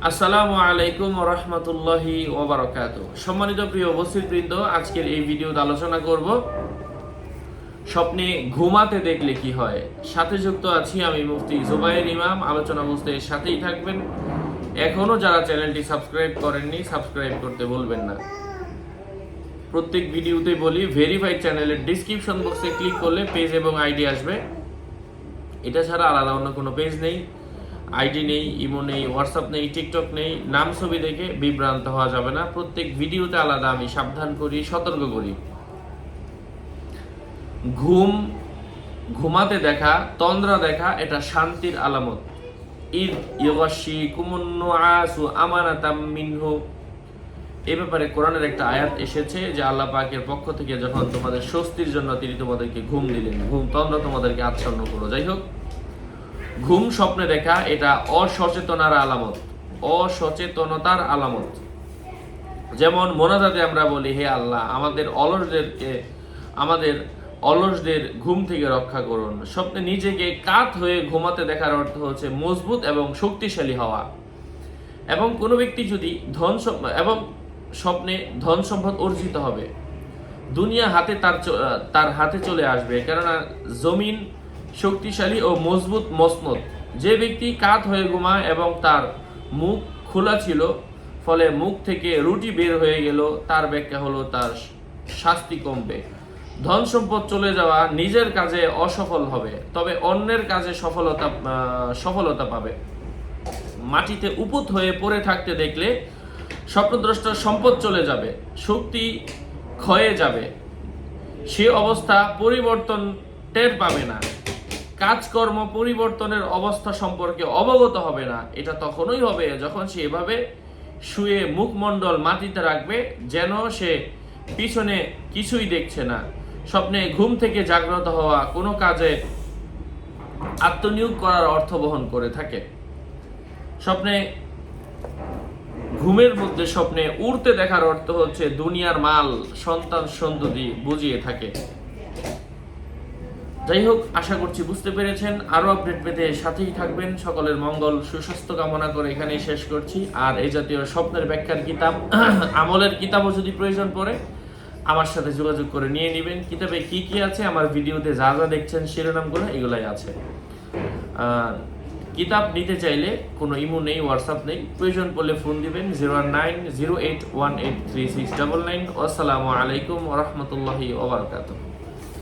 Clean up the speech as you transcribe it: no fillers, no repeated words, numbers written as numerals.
আসসালামু আলাইকুম ওয়া রাহমাতুল্লাহি ওয়া বারাকাতুহু। সম্মানিত প্রিয় উপস্থিতবৃন্দ, আজকের এই ভিডিওতে আলোচনা করব স্বপ্নে ঘুমাতে দেখলে কি হয়। সাথে যুক্ত আছি আমি মুফতি জুবায়ের ইমাম। আলোচনা বুঝতে সাথেই থাকবেন। এখনো যারা চ্যানেলটি সাবস্ক্রাইব করেননি, সাবস্ক্রাইব করতে ভুলবেন না। প্রত্যেক ভিডিওতে বলি, ভেরিফাইড চ্যানেলের ডেসক্রিপশন বক্সে ক্লিক করলে পেজ এবং আইডি আসবে। এটা ছাড়া আলাদা অন্য কোনো পেজ নেই, আইডি নেই, ইমো নেই, হোয়াটসঅ্যাপ নেই, টিকটক নেই। নাম ছবি দেখে বিভ্রান্ত হওয়া যাবে না। প্রত্যেক ভিডিওতে আলাদা আমি সাবধান করি, সতর্ক করি। ঘুমাতে দেখা, তন্দ্রা দেখা, এটা শান্তির আলামত। ঈদ ইয়গাশি কুমুন্নু আসু আমানাতাম মিনহু, এ ব্যাপারে কোরআনের একটা আয়াত এসেছে যে আল্লাহ পাকের পক্ষ থেকে যখন তোমাদের স্বস্তির জন্য তিনি তোমাদেরকে ঘুম দিলেন, তন্দ্রা তোমাদেরকে আচ্ছন্ন করো। যাই হোক, ঘুম স্বপ্নে দেখা এটা অসচেতনতার আলামত। যেমন মোনাজাতে আমরা বলি, হে আল্লাহ আমাদের অলসদের ঘুম থেকে রক্ষা করুন। স্বপ্নে নিজেকে কাত হয়ে ঘুমাতে দেখার অর্থ হচ্ছে মজবুত এবং শক্তিশালী হওয়া। এবং কোনো ব্যক্তি যদি স্বপ্নে ধন সম্পদ অর্জিত হবে, দুনিয়া তার হাতে চলে আসবে, কেননা জমিন শক্তিশালী ও মজবুত মসনদ। যে ব্যক্তি কাত হয়ে ঘুমায় এবং তার মুখ খোলা ছিল, ফলে মুখ থেকে রুটি বের হয়ে গেল, তার ব্যাখ্যা হলো তার শাস্তি কমবে। ধন সম্পদ চলে যাওয়া, নিজের কাজে অসফল হবে, তবে অন্যের কাজে সফলতা পাবে। মাটিতে উপুত হয়ে পড়ে থাকতে দেখলে স্বপ্নদ্রষ্টার সম্পদ চলে যাবে, শক্তি ক্ষয়ে যাবে, সে অবস্থা পরিবর্তন টের পাবে না। কাজকর্ম পরিবর্তনের অবস্থা সম্পর্কে অবগত হবে না। এটা তখনই হবে যখন সে এভাবে শুয়ে মুখমণ্ডল মাটিতে রাখবে, যেন সে পিছনে কিছুই দেখছে না। স্বপ্নে ঘুম থেকে জাগ্রত হওয়া কোনো কাজে আত্মনিয়োগ করার অর্থ বহন করে থাকে। ঘুমের মধ্যে স্বপ্নে উড়তে দেখার অর্থ হচ্ছে দুনিয়ার মাল, সন্তান সন্ততি বুঝিয়ে থাকে। যাই হোক, আশা করছি বুঝতে পেরেছেন। আরো আপডেট পেতে সাথেই থাকবেন। সকলের মঙ্গল সুস্বাস্থ্য কামনা করে এখানেই শেষ করছি। আর এই জাতীয় স্বপ্নের ব্যাখ্যার কিতাব, আমলের কিতাবও যদি প্রয়োজন পড়ে, আমার সাথে যোগাযোগ করে নিয়ে নেবেন। কিতাবে কি কি আছে, আমার ভিডিওতে যা যা দেখছেন শিরোনামগুলো এগুলাই আছে। কিতাব নিতে চাইলে কোনো ইমো নেই, হোয়াটসঅ্যাপ নেই। প্রয়োজন পড়লে ফোন দিবেন 09081836999। আসসালামু আলাইকুম ওয়া রাহমাতুল্লাহি ওয়া বারাকাতুহু।